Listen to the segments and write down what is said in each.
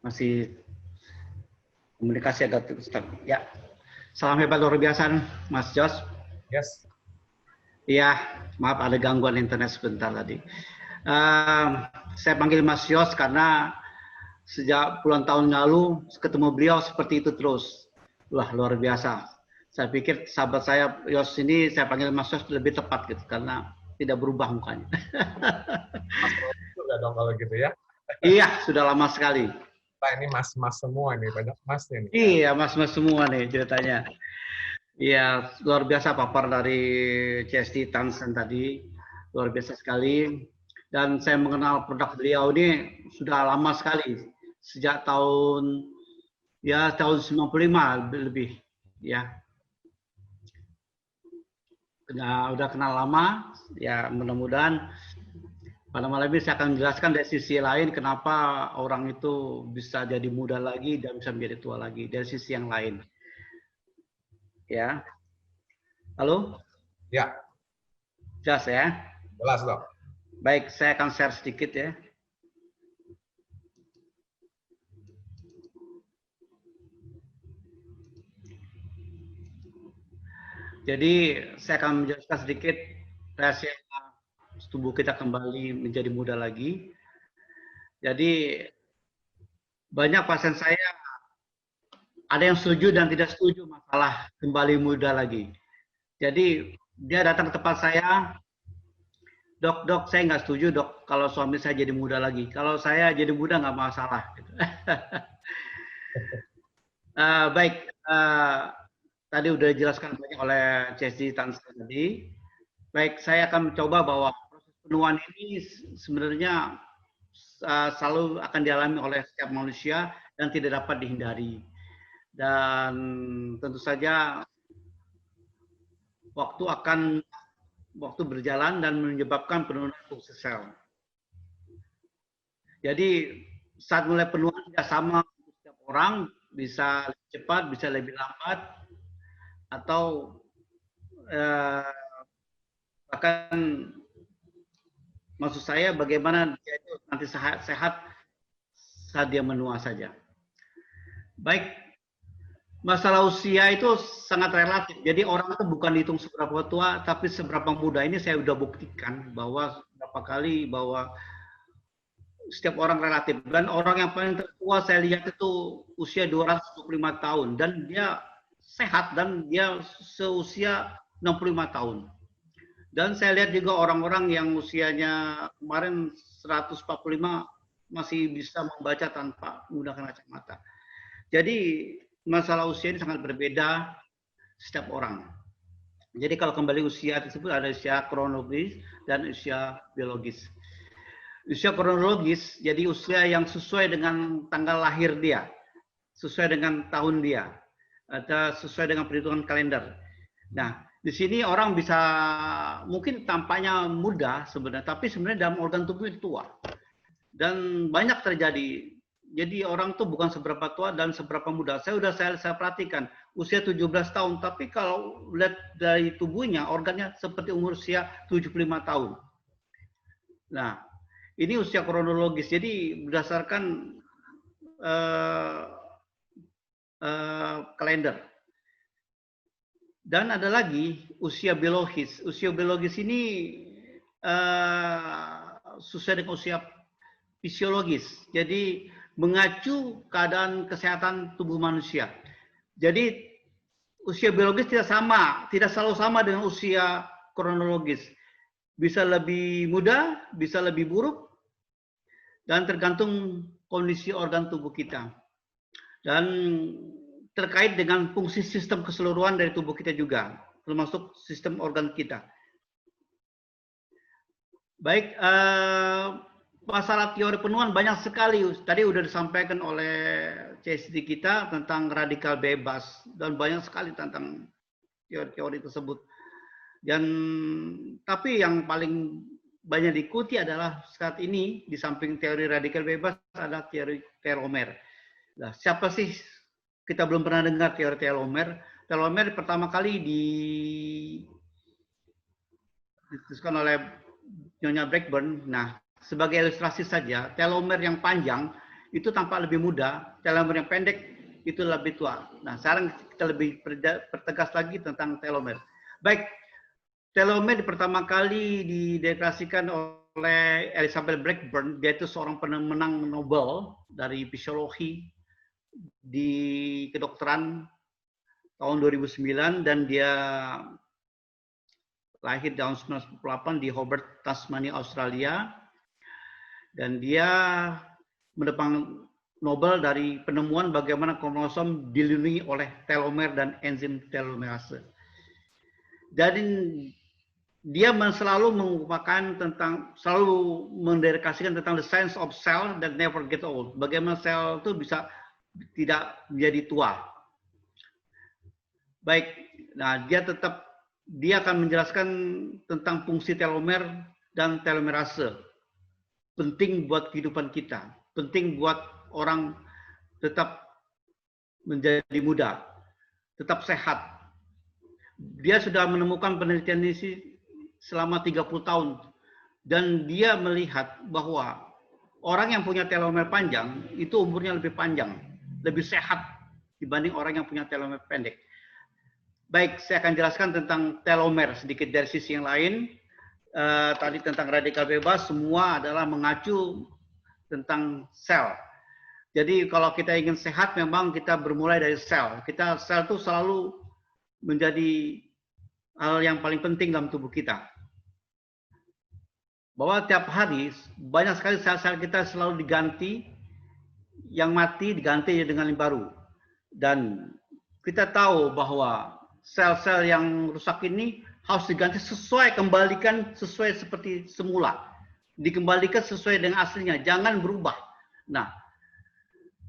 Masih komunikasi agak stuck. Ya, salam hebat luar biasa, Mas Jos. Yes. Iya, maaf ada gangguan internet sebentar tadi. Saya panggil Mas Yos karena sejak puluhan tahun lalu ketemu beliau seperti itu terus. Wah, luar biasa. Saya pikir sahabat saya Yos ini saya panggil Mas Yos lebih tepat gitu karena tidak berubah mukanya. Mas juga dong kalau gitu ya. Iya, sudah lama sekali. Nah, ini mas-mas semua nih, banyak mas nih. Iya, mas-mas semua nih ceritanya. Iya, luar biasa papar dari CST Tansen tadi. Luar biasa sekali. Dan saya mengenal produk beliau ini sudah lama sekali. Sejak tahun 95 lebih ya. Udah kenal lama. Ya, mudah-mudahan pada malam ini saya akan menjelaskan dari sisi lain kenapa orang itu bisa jadi muda lagi dan bisa menjadi tua lagi dari sisi yang lain. Ya. Halo? Ya. Jelas ya? Jelas dong. Baik, saya akan share sedikit ya. Jadi saya akan menjelaskan sedikit rahasia tubuh kita kembali menjadi muda lagi. Jadi banyak pasien saya ada yang setuju dan tidak setuju masalah kembali muda lagi. Jadi dia datang ke tempat saya, dok saya nggak setuju dok kalau suami saya jadi muda lagi. Kalau saya jadi muda nggak masalah. Baik, tadi udah dijelaskan banyak oleh CSD Tansen tadi. Baik, saya akan mencoba bahwa proses penuaan ini sebenarnya selalu akan dialami oleh setiap manusia dan tidak dapat dihindari. Dan tentu saja waktu berjalan dan menyebabkan penurunan fungsi sel. Jadi saat mulai penuaan tidak sama untuk setiap orang, bisa lebih cepat, bisa lebih lambat, atau bahkan maksud saya bagaimana dia itu nanti sehat saat dia menua saja. Baik, masalah usia itu sangat relatif. Jadi orang itu bukan dihitung seberapa tua, tapi seberapa muda. Ini saya sudah buktikan bahwa beberapa kali bahwa setiap orang relatif. Dan orang yang paling tertua saya lihat itu usia 225 tahun. Dan dia sehat dan dia seusia 65 tahun. Dan saya lihat juga orang-orang yang usianya kemarin 145 masih bisa membaca tanpa menggunakan kacamata. Jadi masalah usia ini sangat berbeda setiap orang. Jadi kalau kembali usia tersebut ada usia kronologis dan usia biologis. Usia kronologis jadi usia yang sesuai dengan tanggal lahir dia, sesuai dengan tahun dia, atau sesuai dengan perhitungan kalender. Nah, di sini orang bisa mungkin tampaknya muda sebenarnya, tapi sebenarnya dalam organ tubuh itu tua. Dan banyak terjadi. Jadi orang tuh bukan seberapa tua dan seberapa muda. Saya perhatikan usia 17 tahun, tapi kalau lihat dari tubuhnya, organnya seperti umur usia 75 tahun. Nah, ini usia kronologis. Jadi berdasarkan kalender. Dan ada lagi usia biologis. Usia biologis ini sesuai dengan usia fisiologis. Jadi mengacu keadaan kesehatan tubuh manusia. Jadi usia biologis tidak selalu sama dengan usia kronologis. Bisa lebih muda, bisa lebih buruk, dan tergantung kondisi organ tubuh kita. Dan terkait dengan fungsi sistem keseluruhan dari tubuh kita juga, termasuk sistem organ kita. Baik, masalah teori penuaan banyak sekali. Tadi sudah disampaikan oleh CSD kita tentang radikal bebas dan banyak sekali tentang teori-teori tersebut. Dan tapi yang paling banyak diikuti adalah saat ini di samping teori radikal bebas ada teori telomer. Nah, siapa sih? Kita belum pernah dengar teori telomer. Telomer pertama kali dituliskan oleh Nyonya Blackburn. Nah, sebagai ilustrasi saja, telomer yang panjang itu tampak lebih muda, telomer yang pendek itu lebih tua. Nah, sekarang kita lebih pertegas lagi tentang telomer. Baik, telomer pertama kali dideklarasikan oleh Elizabeth Blackburn, dia itu seorang pemenang Nobel dari fisiologi di kedokteran tahun 2009, dan dia lahir tahun 1998 di Hobart, Tasmania, Australia. Dan dia mendapat Nobel dari penemuan bagaimana kromosom dilindungi oleh telomer dan enzim telomerase. Jadi dia selalu mengupakan tentang, selalu mendedikasikan tentang the science of cell that never get old. Bagaimana sel itu bisa tidak menjadi tua. Baik, nah dia akan menjelaskan tentang fungsi telomer dan telomerase. Penting buat kehidupan kita, penting buat orang tetap menjadi muda, tetap sehat. Dia sudah menemukan penelitian ini selama 30 tahun, dan dia melihat bahwa orang yang punya telomer panjang itu umurnya lebih panjang, lebih sehat dibanding orang yang punya telomer pendek. Baik, saya akan jelaskan tentang telomer sedikit dari sisi yang lain. Tadi tentang radikal bebas, semua adalah mengacu tentang sel. Jadi kalau kita ingin sehat, memang kita bermulai dari sel. Sel itu selalu menjadi hal yang paling penting dalam tubuh kita. Bahwa tiap hari banyak sekali sel-sel kita selalu diganti, yang mati diganti dengan yang baru. Dan kita tahu bahwa sel-sel yang rusak ini harus diganti kembalikan sesuai seperti semula. Dikembalikan sesuai dengan aslinya, jangan berubah. Nah,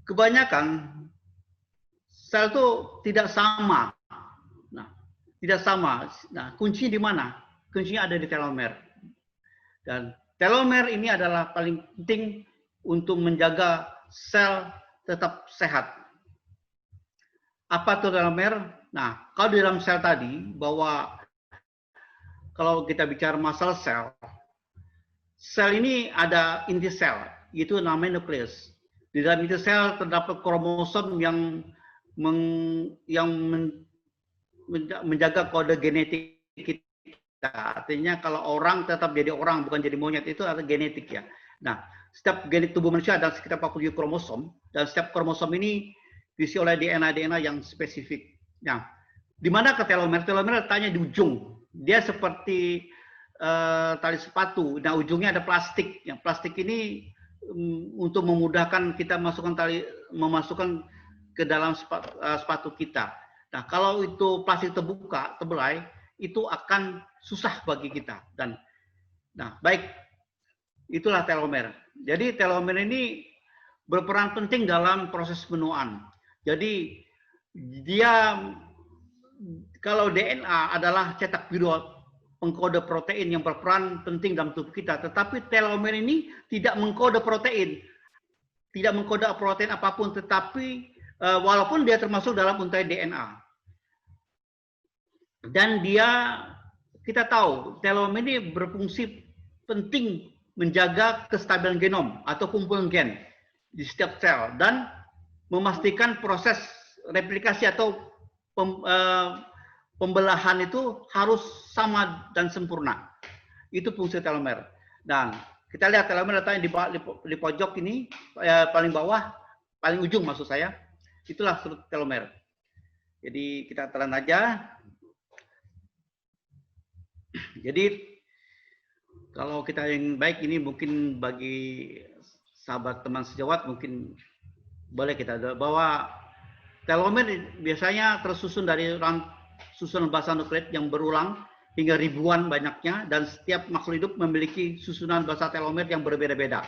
kebanyakan sel itu tidak sama. Nah, tidak sama. Nah, kuncinya di mana? Kuncinya ada di telomer. Dan telomer ini adalah paling penting untuk menjaga sel tetap sehat. Apa itu telomer? Nah, kalau di dalam sel tadi, bahwa kalau kita bicara masalah sel ini ada inti sel, itu namanya nukleus. Di dalam inti sel terdapat kromosom yang menjaga kode genetik kita. Artinya kalau orang tetap jadi orang, bukan jadi monyet, itu adalah genetik ya. Nah, setiap genetik tubuh manusia ada sekitar 47 kromosom, dan setiap kromosom ini diisi oleh DNA yang spesifik. Nah, di mana ke telomer? Telomer letaknya di ujung. Dia seperti tali sepatu. Nah, ujungnya ada plastik. Yang plastik ini untuk memudahkan kita memasukkan ke dalam sepatu kita. Nah, kalau itu plastik terbuka, terbelai, itu akan susah bagi kita. Dan, nah, baik, itulah telomer. Jadi telomer ini berperan penting dalam proses penuaan. Jadi dia, kalau DNA adalah cetak biru pengkode protein yang berperan penting dalam tubuh kita, tetapi telomer ini tidak mengkode protein, tidak mengkode protein apapun, tetapi walaupun dia termasuk dalam untai DNA. Dan kita tahu telomer ini berfungsi penting menjaga kestabilan genom atau kumpulan gen di setiap sel dan memastikan proses replikasi atau pembelahan itu harus sama dan sempurna. Itu fungsi telomer. Dan kita lihat telomer letaknya di pojok ini, paling bawah, paling ujung maksud saya. Itulah telomer. Jadi kita telan aja. Jadi kalau kita yang baik ini mungkin bagi sahabat teman sejawat mungkin boleh kita bahwa telomer biasanya tersusun dari susunan basa nukleat yang berulang hingga ribuan banyaknya, dan setiap makhluk hidup memiliki susunan basa telomer yang berbeda-beda.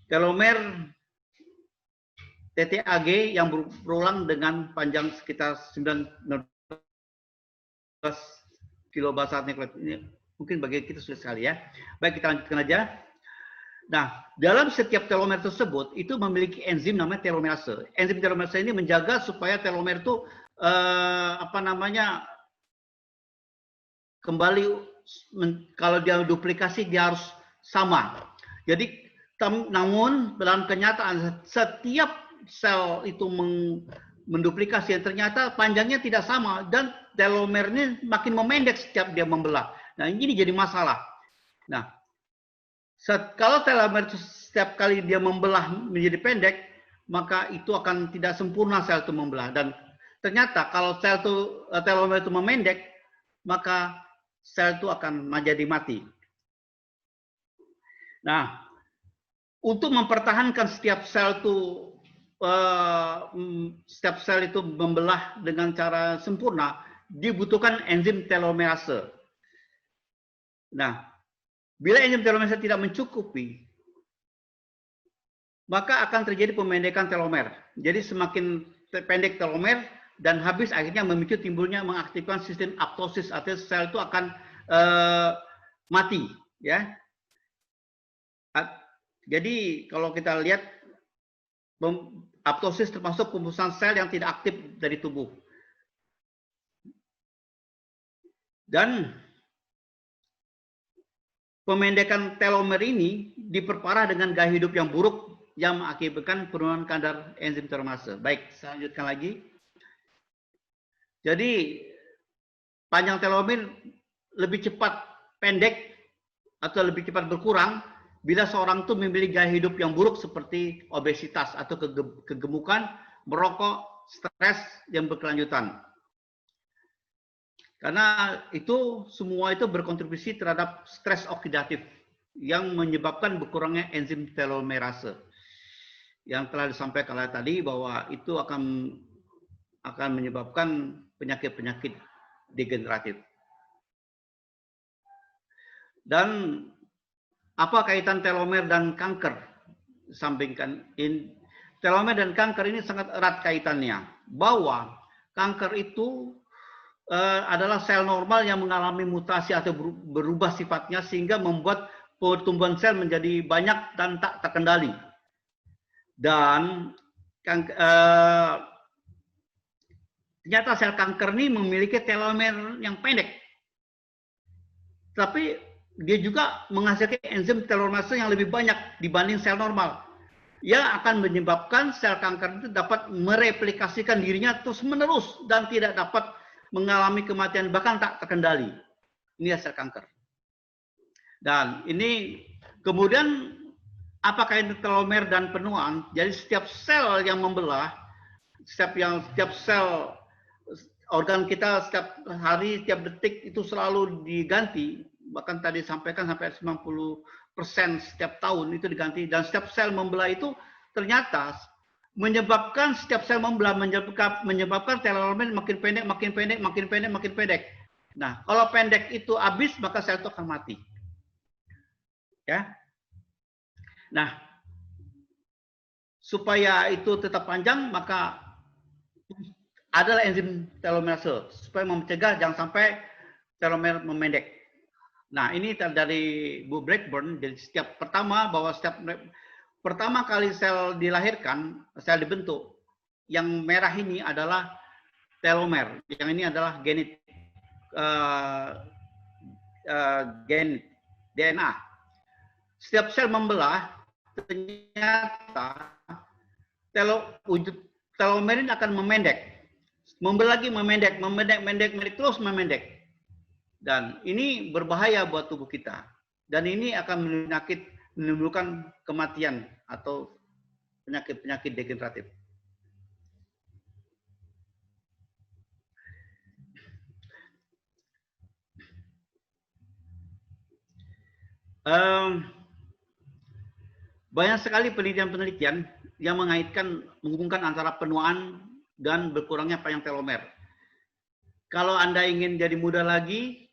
Telomer TTAG yang berulang dengan panjang sekitar 19 kilobasa nukleat. Ini mungkin bagi kita sulit sekali ya. Baik, kita lanjutkan aja. Nah, dalam setiap telomer tersebut itu memiliki enzim namanya telomerase. Enzim telomerase ini menjaga supaya telomer itu kembali, kalau dia duplikasi dia harus sama. Jadi Namun dalam kenyataan setiap sel itu menduplikasi, ternyata panjangnya tidak sama dan telomernya makin memendek setiap dia membelah. Nah, ini jadi masalah. Nah, kalau telomer setiap kali dia membelah menjadi pendek, maka itu akan tidak sempurna sel itu membelah. Dan ternyata kalau sel itu telomer itu memendek, maka sel itu akan menjadi mati. Nah, untuk mempertahankan setiap sel itu membelah dengan cara sempurna, dibutuhkan enzim telomerase. Nah, bila enzim telomerase tidak mencukupi, maka akan terjadi pemendekan telomer. Jadi semakin pendek telomer dan habis, akhirnya memicu timbulnya mengaktifkan sistem apoptosis, atau sel itu akan mati, ya. Jadi kalau kita lihat, apoptosis termasuk pembusuhan sel yang tidak aktif dari tubuh. Dan pemendekan telomer ini diperparah dengan gaya hidup yang buruk yang mengakibatkan penurunan kadar enzim telomerase. Baik, saya lanjutkan lagi. Jadi panjang telomer lebih cepat pendek atau lebih cepat berkurang bila seorang itu memiliki gaya hidup yang buruk seperti obesitas atau kegemukan, merokok, stres yang berkelanjutan. Karena itu semua itu berkontribusi terhadap stres oksidatif yang menyebabkan berkurangnya enzim telomerase. Yang telah disampaikan tadi bahwa itu akan menyebabkan penyakit-penyakit degeneratif. Dan apa kaitan telomer dan kanker? Sampingkan telomer dan kanker ini sangat erat kaitannya. Bahwa kanker itu adalah sel normal yang mengalami mutasi atau berubah sifatnya sehingga membuat pertumbuhan sel menjadi banyak dan tak terkendali. Dan ternyata sel kanker ini memiliki telomer yang pendek. Tapi dia juga menghasilkan enzim telomerase yang lebih banyak dibanding sel normal, yang akan menyebabkan sel kanker itu dapat mereplikasikan dirinya terus-menerus dan tidak dapat mengalami kematian bahkan tak terkendali. Ini sel kanker. Dan ini kemudian apakah itu telomer dan penuaan? Jadi setiap sel yang membelah, setiap sel organ kita setiap hari, setiap detik itu selalu diganti. Bahkan tadi sampaikan sampai 90% setiap tahun itu diganti, dan setiap sel membelah itu ternyata menyebabkan setiap sel membelah menyebabkan telomer makin pendek, makin pendek, makin pendek, makin pendek. Nah, kalau pendek itu habis, maka sel itu akan mati. Ya. Nah, supaya itu tetap panjang, maka adalah enzim telomerase supaya mencegah jangan sampai telomer memendek. Nah, ini dari Bu Blackburn. Jadi setiap pertama kali sel dilahirkan, sel dibentuk, yang merah ini adalah telomer, yang ini adalah gen DNA. Setiap sel membelah, ternyata telomer ini akan memendek, membelah lagi, memendek, terus memendek. Dan ini berbahaya buat tubuh kita. Dan ini akan menimbulkan kematian atau penyakit-penyakit degeneratif. Banyak sekali penelitian-penelitian yang menghubungkan antara penuaan dan berkurangnya panjang telomer. Kalau Anda ingin jadi muda lagi,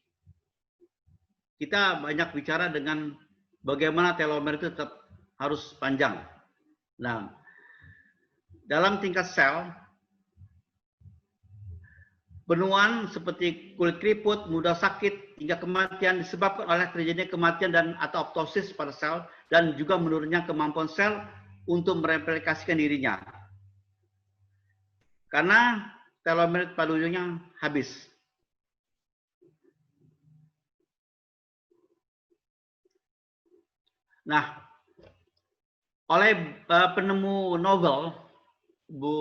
kita banyak bicara dengan bagaimana telomer itu tetap harus panjang. Nah, dalam tingkat sel, penuaan seperti kulit keriput, mudah sakit, hingga kematian disebabkan oleh terjadinya kematian dan atau apoptosis pada sel, dan juga menurunnya kemampuan sel untuk mereplikasikan dirinya. Karena telomer pada ujungnya habis. Nah, oleh penemu novel Bu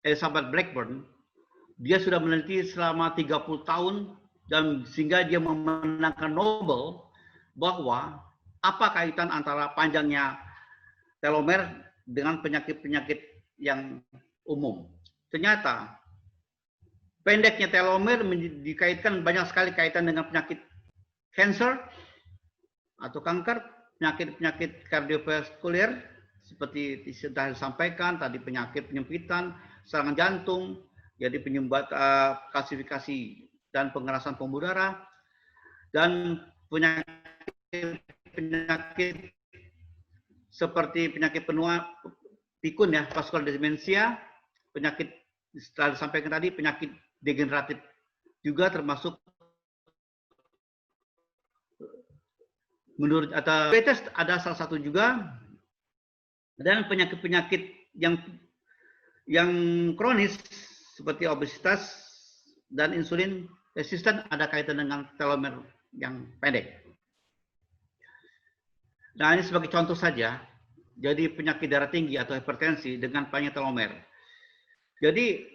Elizabeth Blackburn. Dia sudah meneliti selama 30 tahun dan sehingga dia memenangkan Nobel bahwa apa kaitan antara panjangnya telomer dengan penyakit-penyakit yang umum. Ternyata pendeknya telomer dikaitkan banyak sekali kaitan dengan penyakit kanker atau kanker, penyakit-penyakit kardiovaskuler seperti sudah disampaikan tadi, penyakit penyempitan, serangan jantung, jadi penyumbat kalsifikasi dan pengerasan pembuluh darah, dan penyakit seperti penyakit penua pikun ya, vascular demensia, penyakit setelah disampaikan tadi, penyakit degeneratif juga termasuk menurut atau diabetes ada salah satu juga, dan penyakit-penyakit yang kronis seperti obesitas dan insulin resisten ada kaitan dengan telomer yang pendek. Nah, ini sebagai contoh saja. Jadi penyakit darah tinggi atau hipertensi dengan panjang telomer. Jadi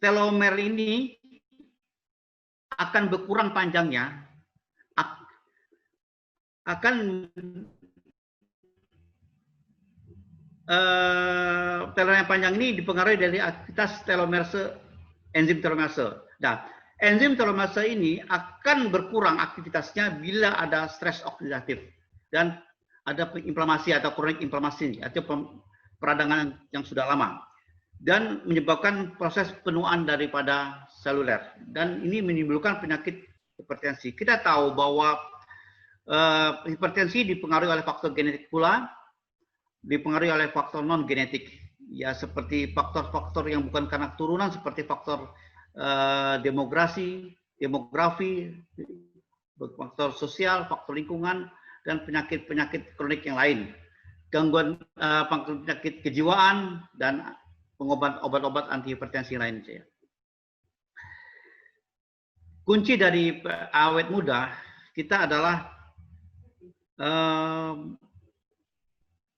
telomer ini akan berkurang panjangnya, akan telomer yang panjang ini dipengaruhi dari aktivitas telomerase, enzim telomerase. Nah, enzim telomerase ini akan berkurang aktivitasnya bila ada stres oksidatif dan ada inflamasi atau kronik inflamasi atau peradangan yang sudah lama, dan menyebabkan proses penuaan daripada seluler, dan ini menimbulkan penyakit hipertensi. Kita tahu bahwa hipertensi dipengaruhi oleh faktor genetik pula, dipengaruhi oleh faktor non genetik, ya seperti faktor-faktor yang bukan karena keturunan seperti faktor demografi, faktor sosial, faktor lingkungan, dan penyakit-penyakit kronik yang lain, gangguan penyakit kejiwaan, dan obat-obat anti hipertensi lain. Kunci dari awet muda kita adalah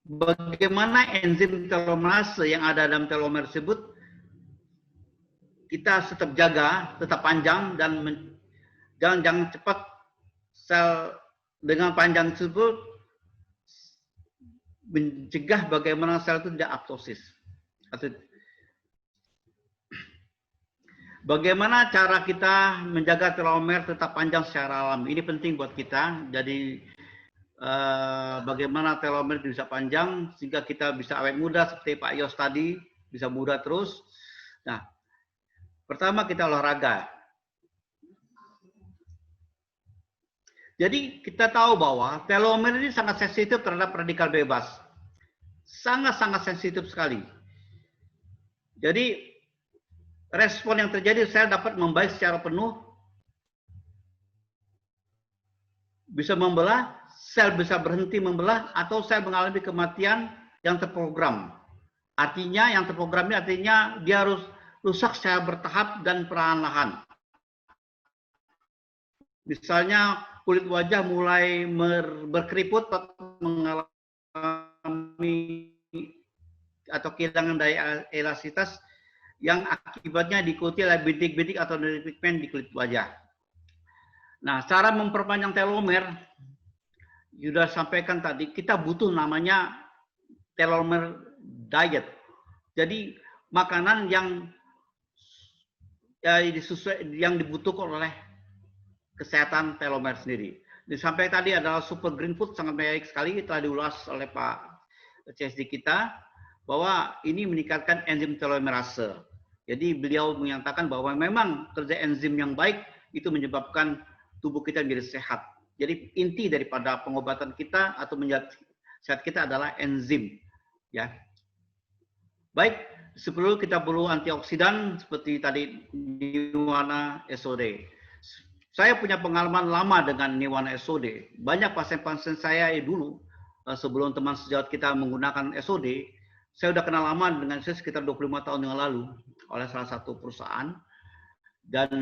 bagaimana enzim telomerase yang ada dalam telomer tersebut kita tetap jaga, tetap panjang, dan jangan cepat sel dengan panjang tersebut mencegah bagaimana sel itu tidak apoptosis. Atau bagaimana cara kita menjaga telomer tetap panjang secara alami. Ini penting buat kita. Jadi bagaimana telomer bisa panjang sehingga kita bisa awet muda seperti Pak Yos tadi, bisa muda terus. Nah, pertama kita olahraga. Jadi kita tahu bahwa telomer ini sangat sensitif terhadap radikal bebas. Sangat-sangat sensitif sekali. Jadi respon yang terjadi, sel dapat membaik secara penuh, bisa membelah, sel bisa berhenti membelah, atau sel mengalami kematian yang terprogram. Artinya yang terprogram ini artinya dia harus rusak secara bertahap dan perlahan-lahan. Misalnya kulit wajah mulai berkeriput atau mengalami atau kehilangan daya elastisitas yang akibatnya diikuti oleh bintik-bintik atau pigmen di kulit wajah. Nah, cara memperpanjang telomer sudah sampaikan tadi, kita butuh namanya telomer diet. Jadi makanan yang yang dibutuhkan oleh kesehatan telomer sendiri. Disampaikan tadi adalah super green food, sangat baik sekali, telah diulas oleh Pak CSD kita, bahwa ini meningkatkan enzim telomerase. Jadi beliau menyatakan bahwa memang kerja enzim yang baik itu menyebabkan tubuh kita menjadi sehat. Jadi inti daripada pengobatan kita atau menjadi sehat kita adalah enzim. Ya. Baik, kita perlu antioksidan seperti tadi Niwana SOD. Saya punya pengalaman lama dengan Niwana SOD. Banyak pasien-pasien saya dulu, sebelum teman sejawat kita menggunakan SOD, saya sudah kenal lama dengan saya sekitar 25 tahun yang lalu oleh salah satu perusahaan. Dan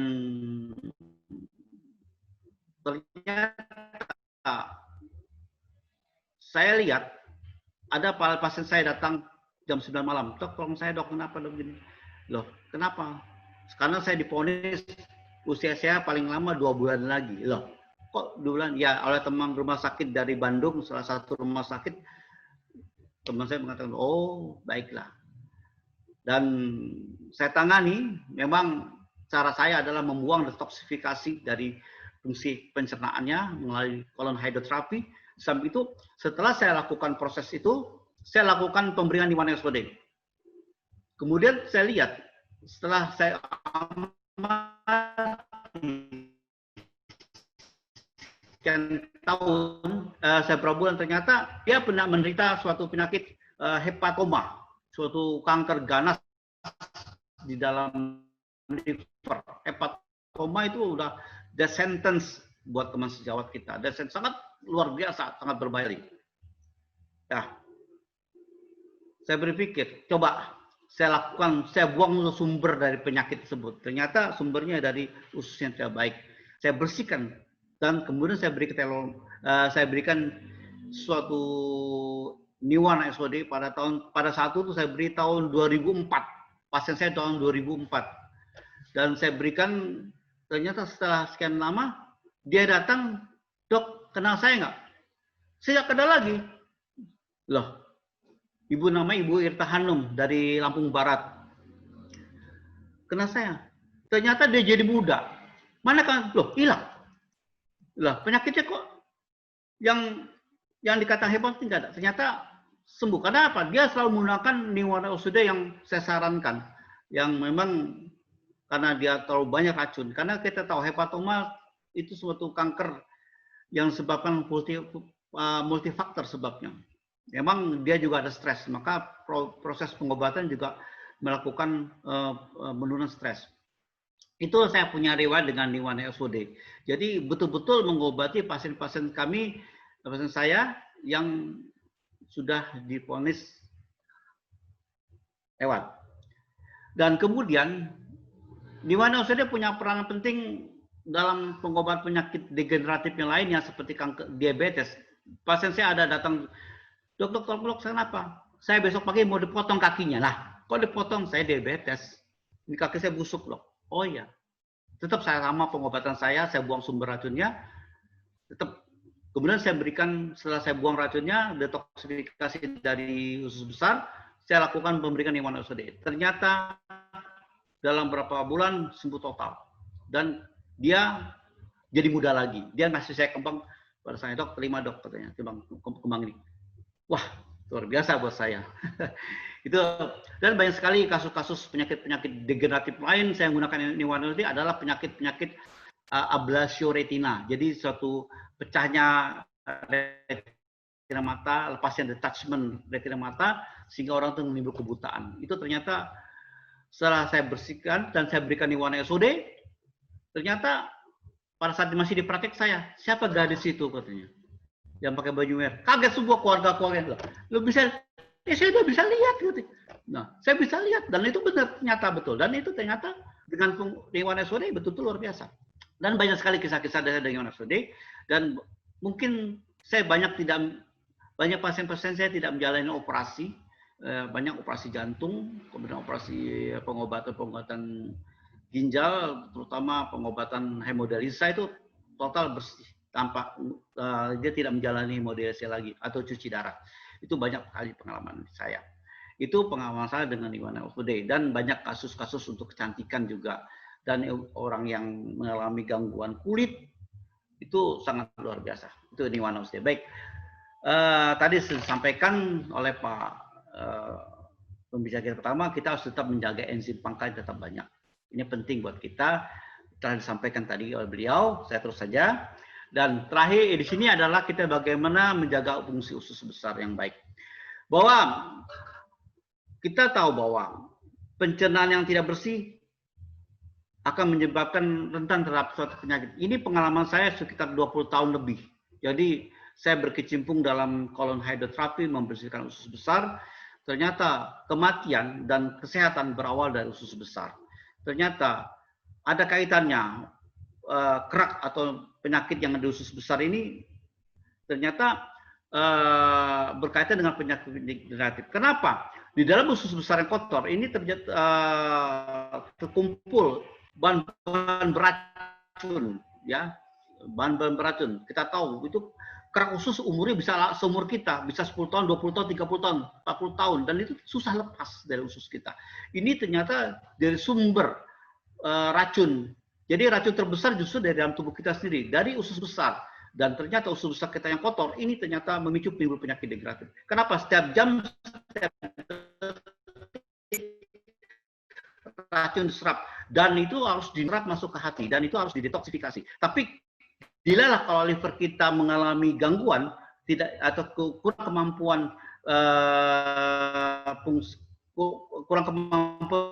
ternyata saya lihat ada pasien saya datang jam 9 malam, dok tolong saya dok, kenapa dok gini? Loh, kenapa? Karena saya divonis usia saya paling lama 2 bulan lagi. Loh, kok 2 bulan? Ya, oleh teman rumah sakit dari Bandung, salah satu rumah sakit, teman saya mengatakan, oh baiklah. Dan saya tangani, memang cara saya adalah membuang detoksifikasi dari fungsi pencernaannya melalui colon hydrotherapy. Sampai itu, setelah saya lakukan proses itu, saya lakukan pemberian di SOD. Kemudian saya lihat, setelah saya sekian tahun, saya berapa bulan, ternyata dia pernah menderita suatu penyakit hepatoma, suatu kanker ganas di dalam liver. Hepatoma itu udah death sentence buat teman sejawat kita. Death sentence sangat luar biasa, sangat berbahaya. Nah, saya berpikir, coba saya lakukan, saya buang sumber dari penyakit tersebut. Ternyata sumbernya dari usus yang tidak baik. Saya bersihkan dan kemudian saya berikan suatu Niwana SOD pada saat itu saya beri tahun 2004. Pasien saya tahun 2004. Dan saya berikan, ternyata setelah sekian lama dia datang, dok kenal saya nggak? Saya nggak kenal lagi. Loh, ibu namanya Ibu Irta Hanum dari Lampung Barat. Kenal saya. Ternyata dia jadi muda. Mana kan? Loh, hilang. Lah, penyakitnya kok yang dikatakan hebat tidak ada. Ternyata sembuh. Karena apa? Dia selalu menggunakan Niwana OSD yang saya sarankan. Yang memang karena dia terlalu banyak racun. Karena kita tahu hepatoma itu suatu kanker yang disebabkan multifaktor sebabnya. Memang dia juga ada stres, maka proses pengobatan juga melakukan menurunkan stres. Itu saya punya riwayat dengan Niwana SOD. Jadi betul-betul mengobati pasien-pasien kami, pasien saya yang sudah divonis lewat. Dan kemudian Niwana SOD punya peran penting dalam pengobatan penyakit degeneratif yang lainnya seperti kanker diabetes. Pasien saya ada datang, dok, kenapa? Saya besok pagi mau dipotong kakinya. Lah, kok dipotong? Saya diabetes. Ini kaki saya busuk loh. Oh iya. Tetap saya sama pengobatan saya buang sumber racunnya. Tetap. Kemudian saya berikan, setelah saya buang racunnya, detoksifikasi dari usus besar, saya lakukan pemberikan Niwana OSD. Ternyata dalam beberapa bulan sembuh total. Dan dia jadi muda lagi. Dia ngasih saya kembang pada saya, dok, terima dok, katanya, kembang ini. Wah, luar biasa buat saya. Itu, dan banyak sekali kasus-kasus penyakit-penyakit degeneratif lain saya menggunakan Niwana OSD adalah penyakit-penyakit ablasio retina. Jadi suatu pecahnya retina mata, lepasnya detachment retina mata sehingga orang itu menimbul kebutaan. Itu ternyata setelah saya bersihkan dan saya berikan Niwana SOD, ternyata pada saat masih di praktek saya, siapa gadis itu katanya? Yang pakai baju merah. Kaget semua keluarga-keluarga. Lo bisa, ya saya udah bisa lihat gitu. Nah, saya bisa lihat dan itu benar, ternyata betul. Dan itu ternyata dengan Niwana SOD betul-betul luar biasa. Dan banyak sekali kisah-kisah dari Niwana SOD dan mungkin saya banyak pasien-pasien saya tidak menjalani operasi, banyak operasi jantung, kemudian operasi pengobatan ginjal, terutama pengobatan hemodialisa itu total bersih tanpa dia tidak menjalani hemodialisa lagi atau cuci darah. Itu banyak kali pengalaman saya. Itu pengalaman saya dengan Niwana OSD dan banyak kasus-kasus untuk kecantikan juga dan orang yang mengalami gangguan kulit itu sangat luar biasa. Itu Niwana OSD. Baik, tadi disampaikan oleh Pak pembicara kita pertama, kita harus tetap menjaga enzim pangkal tetap banyak. Ini penting buat kita. Telah disampaikan tadi oleh beliau, saya terus saja. Dan terakhir di sini adalah kita bagaimana menjaga fungsi usus besar yang baik. Bahwa kita tahu bahwa pencernaan yang tidak bersih akan menyebabkan rentan terhadap suatu penyakit. Ini pengalaman saya sekitar 20 tahun lebih. Jadi saya berkecimpung dalam colon hydrotherapy, membersihkan usus besar. Ternyata kematian dan kesehatan berawal dari usus besar. Ternyata ada kaitannya kerak atau penyakit yang ada di usus besar ini ternyata berkaitan dengan penyakit degeneratif. Kenapa? Di dalam usus besar yang kotor ini terkumpul bahan-bahan beracun, ya, bahan-bahan beracun. Kita tahu itu kerak usus umurnya bisa seumur kita, bisa 10 tahun, 20 tahun, 30 tahun, 40 tahun, dan itu susah lepas dari usus kita. Ini ternyata dari sumber racun. Jadi racun terbesar justru dari dalam tubuh kita sendiri, dari usus besar. Dan ternyata usus besar kita yang kotor ini ternyata memicu timbul penyakit degeneratif. Kenapa? Setiap jam, setiap racun diserap, dan itu harus diserap masuk ke hati, dan itu harus didetoksifikasi. Tapi dilalah kalau liver kita mengalami gangguan, tidak atau kurang kemampuan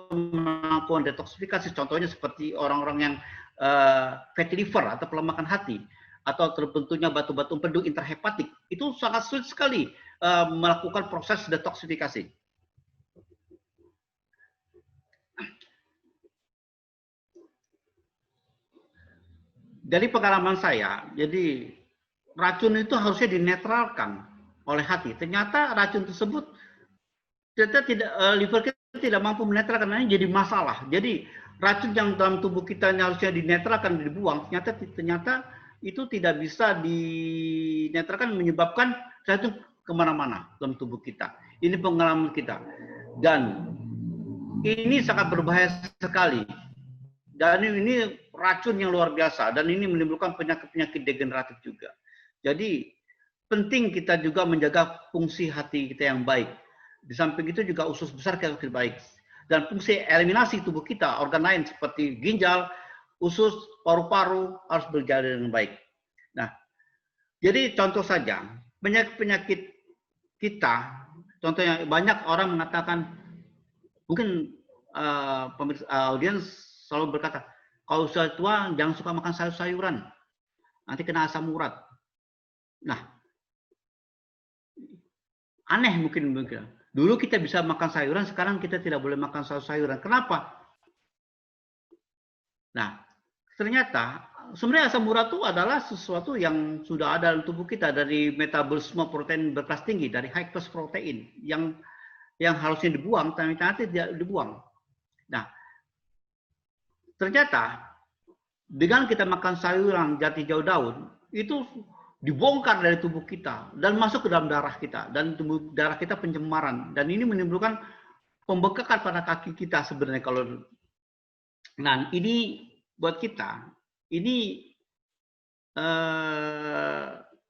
kemampuan detoksifikasi, contohnya seperti orang-orang yang fatty liver atau pelemahan hati, atau terbentuknya batu-batu empedu intrahepatik, itu sangat sulit sekali melakukan proses detoksifikasi. Dari pengalaman saya, jadi racun itu harusnya dinetralkan oleh hati. Ternyata racun tersebut ternyata tidak, liver kita tidak mampu menetralkan, ini jadi masalah. Jadi racun yang dalam tubuh kita yang harusnya dinetralkan, dibuang, ternyata itu tidak bisa dinetralkan, menyebabkan racun kemana-mana dalam tubuh kita. Ini pengalaman kita. Dan ini sangat berbahaya sekali. Dan ini racun yang luar biasa. Dan ini menimbulkan penyakit-penyakit degeneratif juga. Jadi penting kita juga menjaga fungsi hati kita yang baik. Di samping itu juga usus besar kita harus baik. Dan fungsi eliminasi tubuh kita, organ lain seperti ginjal, usus, paru-paru harus berjalan dengan baik. Nah, jadi contoh saja, penyakit-penyakit kita, contohnya banyak orang mengatakan, mungkin audiens selalu berkata, kalau sudah tua jangan suka makan sayur-sayuran, nanti kena asam urat. Nah, aneh mungkin. Dulu kita bisa makan sayuran, sekarang kita tidak boleh makan sayur-sayuran. Kenapa? Nah, ternyata sebenarnya asam urat itu adalah sesuatu yang sudah ada dalam tubuh kita dari metabolisme protein berkelas tinggi, dari high class protein yang harusnya dibuang, ternyata tidak dibuang. Nah, ternyata dengan kita makan sayuran jati jauh daun itu dibongkar dari tubuh kita dan masuk ke dalam darah kita, dan tubuh darah kita pencemaran, dan ini menimbulkan pembengkakan pada kaki kita sebenarnya kalau. Nah, ini buat kita ini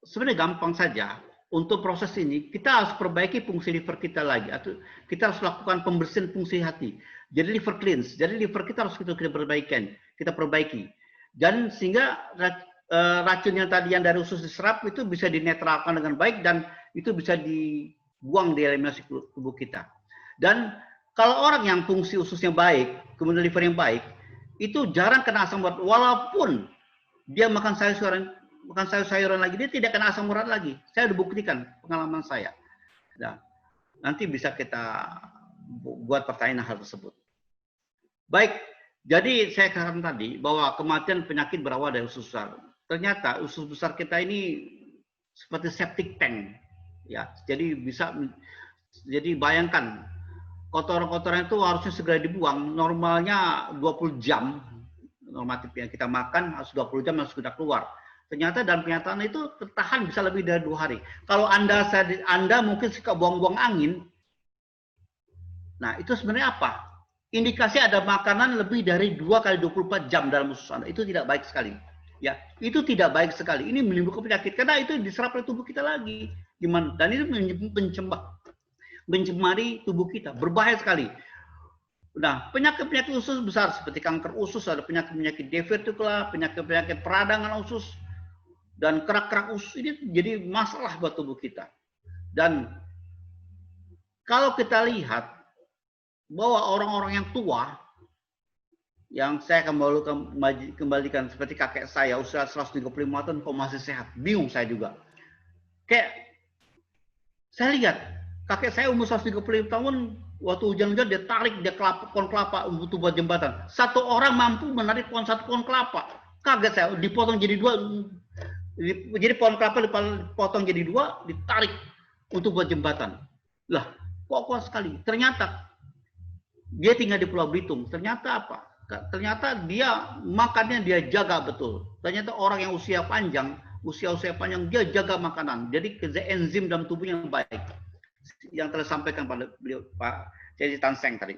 sebenarnya gampang saja. Untuk proses ini kita harus perbaiki fungsi liver kita lagi, atau kita harus lakukan pembersihan fungsi hati. Jadi liver cleanse, jadi liver kita harus kita perbaiki, dan sehingga racun yang tadi yang dari usus diserap itu bisa dinetralkan dengan baik, dan itu bisa dibuang, dieliminasi tubuh kita. Dan kalau orang yang fungsi ususnya baik, kemudian liver yang baik, itu jarang kena asam urat, walaupun dia makan sayur-sayuran lagi, dia tidak kena asam urat lagi. Saya udah buktikan pengalaman saya. Nah, nanti bisa kita buat pertanyaan hal tersebut. Baik, jadi saya katakan tadi bahwa kematian penyakit berawal dari usus besar. Ternyata usus besar kita ini seperti septic tank, ya. Jadi bayangkan kotoran-kotoran itu harusnya segera dibuang. Normalnya 20 jam, normatifnya kita makan harus 20 jam harus sudah keluar. Ternyata dalam kenyataan itu tertahan bisa lebih dari 2 hari. Kalau Anda mungkin suka buang-buang angin, nah itu sebenarnya apa? Indikasi ada makanan lebih dari 2 kali 24 jam dalam usus Anda. Itu tidak baik sekali. Ya, itu tidak baik sekali. Ini menimbulkan penyakit karena itu diserap oleh tubuh kita lagi. Gimana? Dan itu mencemari tubuh kita. Berbahaya sekali. Nah, penyakit-penyakit usus besar seperti kanker usus, ada penyakit-penyakit divertikular, penyakit-penyakit peradangan usus, dan kerak-kerak usus ini jadi masalah buat tubuh kita. Dan kalau kita lihat bahwa orang-orang yang tua, yang saya kembalikan seperti kakek saya usia 135 tahun kok masih sehat, bingung saya juga. Kayak saya lihat kakek saya umur 135 tahun, waktu hujan-hujan dia tarik pohon kelapa untuk buat jembatan. Satu orang mampu menarik satu pohon kelapa. Kaget saya, dipotong jadi 2. Jadi pohon kelapa dipotong jadi 2, ditarik untuk buat jembatan. Lah, kok kuat sekali. Ternyata dia tinggal di Pulau Belitung. Ternyata apa? Ternyata dia makannya dia jaga betul. Ternyata orang yang usia panjang dia jaga makanan. Jadi enzim dalam tubuhnya yang baik. Yang telah disampaikan pada beliau Pak Cedi Tanseng tadi.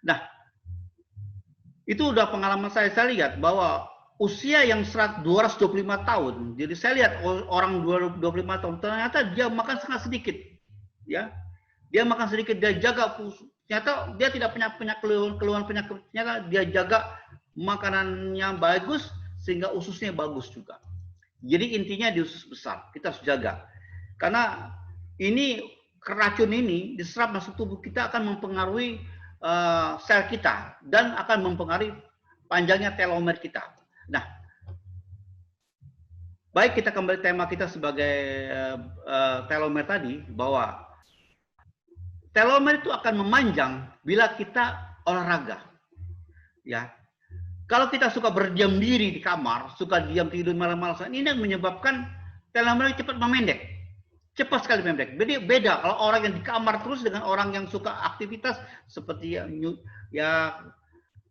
Nah, itu udah pengalaman saya lihat bahwa usia yang 225 tahun. Jadi saya lihat orang 25 tahun ternyata dia makan sangat sedikit. Ya. Dia makan sedikit, dia jaga, ternyata dia tidak punya keluhan penyakit, ternyata dia jaga makanannya bagus sehingga ususnya bagus juga. Jadi intinya di usus besar, kita harus jaga. Karena ini racun ini diserap masuk tubuh kita akan mempengaruhi sel kita dan akan mempengaruhi panjangnya telomer kita. Nah, baik kita kembali tema kita sebagai telomer tadi, bahwa telomer itu akan memanjang bila kita olahraga. Ya. Kalau kita suka berdiam diri di kamar, suka diam tidur malam-malaman, ini yang menyebabkan telomer cepat memendek. Cepat sekali memendek. Jadi beda kalau orang yang di kamar terus dengan orang yang suka aktivitas seperti ya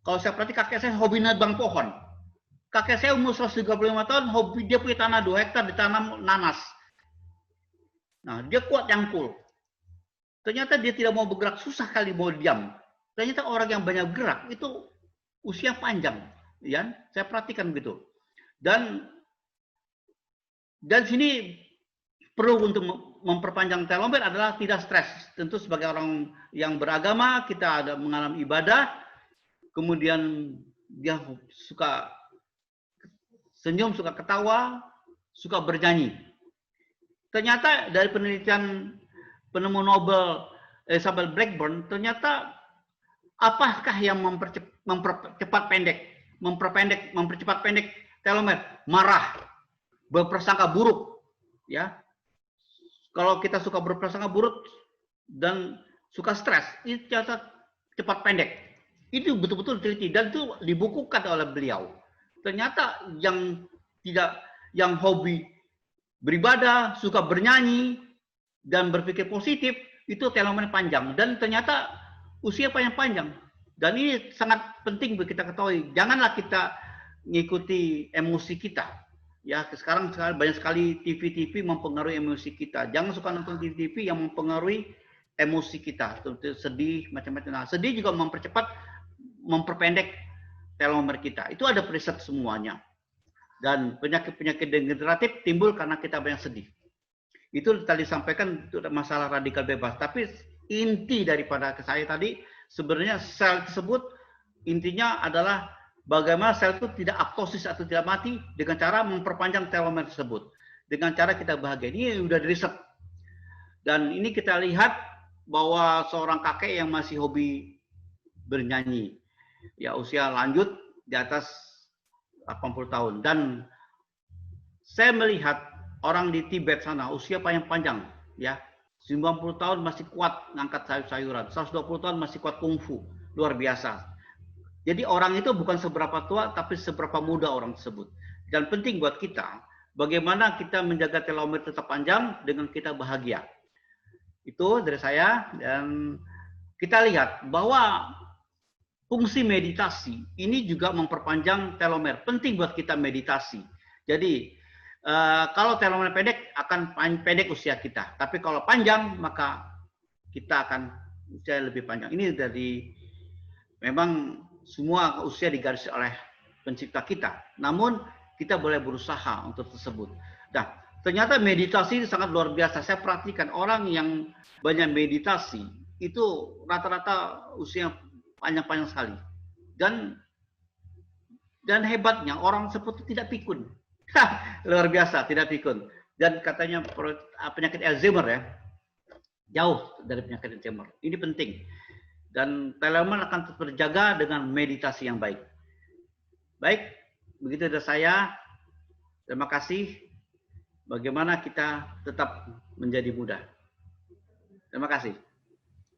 kalau saya perhatikan kakek saya hobi nebang pohon. Kakek saya umur 135 tahun, hobi dia punya tanah 2 hektar ditanam nanas. Nah, dia kuat nyangkul. Ternyata dia tidak mau bergerak, susah kali mau diam. Ternyata orang yang banyak gerak itu usia panjang, ya. Saya perhatikan begitu. Dan sini perlu untuk memperpanjang telomer adalah tidak stres. Tentu sebagai orang yang beragama, kita ada mengalami ibadah, kemudian dia suka senyum, suka ketawa, suka bernyanyi. Ternyata dari penelitian penemu Nobel Elizabeth Blackburn, ternyata apakah yang mempercepat pendek telomer? Marah, berprasangka buruk, ya. Kalau kita suka berprasangka buruk dan suka stres, itu ternyata cepat pendek. Itu betul-betul diteliti dan itu dibukukan oleh beliau. Ternyata yang hobi beribadah, suka bernyanyi dan berpikir positif, itu telomer panjang dan ternyata usia panjang. Dan ini sangat penting bagi kita ketahui. Janganlah kita mengikuti emosi kita. Ya, sekarang banyak sekali TV mempengaruhi emosi kita. Jangan suka nonton TV yang mempengaruhi emosi kita. Sedih, macam-macam. Nah, sedih juga memperpendek telomer kita. Itu ada riset semuanya. Dan penyakit-penyakit degeneratif timbul karena kita banyak sedih. Itu tadi disampaikan itu masalah radikal bebas. Tapi inti daripada saya tadi sebenarnya sel tersebut intinya adalah bagaimana sel itu tidak apoptosis atau tidak mati dengan cara memperpanjang telomer tersebut. Dengan cara kita bahagia. Ini sudah riset. Dan ini kita lihat bahwa seorang kakek yang masih hobi bernyanyi. Ya usia lanjut di atas 80 tahun. Dan saya melihat orang di Tibet sana usia panjang, ya 90 tahun masih kuat ngangkat sayur-sayuran, 120 tahun masih kuat kungfu, luar biasa. Jadi orang itu bukan seberapa tua, tapi seberapa muda orang tersebut. Dan penting buat kita, bagaimana kita menjaga telomer tetap panjang dengan kita bahagia. Itu dari saya, dan kita lihat bahwa fungsi meditasi ini juga memperpanjang telomer. Penting buat kita meditasi. Jadi kalau telomer pendek akan pendek usia kita, tapi kalau panjang maka kita akan usia lebih panjang. Ini dari memang semua usia digaris oleh pencipta kita. Namun kita boleh berusaha untuk tersebut. Nah, ternyata meditasi sangat luar biasa. Saya perhatikan orang yang banyak meditasi itu rata-rata usia panjang-panjang sekali. Dan hebatnya orang seperti tidak pikun. Luar biasa, tidak pikun. Dan katanya penyakit Alzheimer ya, jauh dari penyakit Alzheimer. Ini penting. Dan telomer akan tetap terjaga dengan meditasi yang baik. Baik, begitu dari saya. Terima kasih. Bagaimana kita tetap menjadi muda. Terima kasih.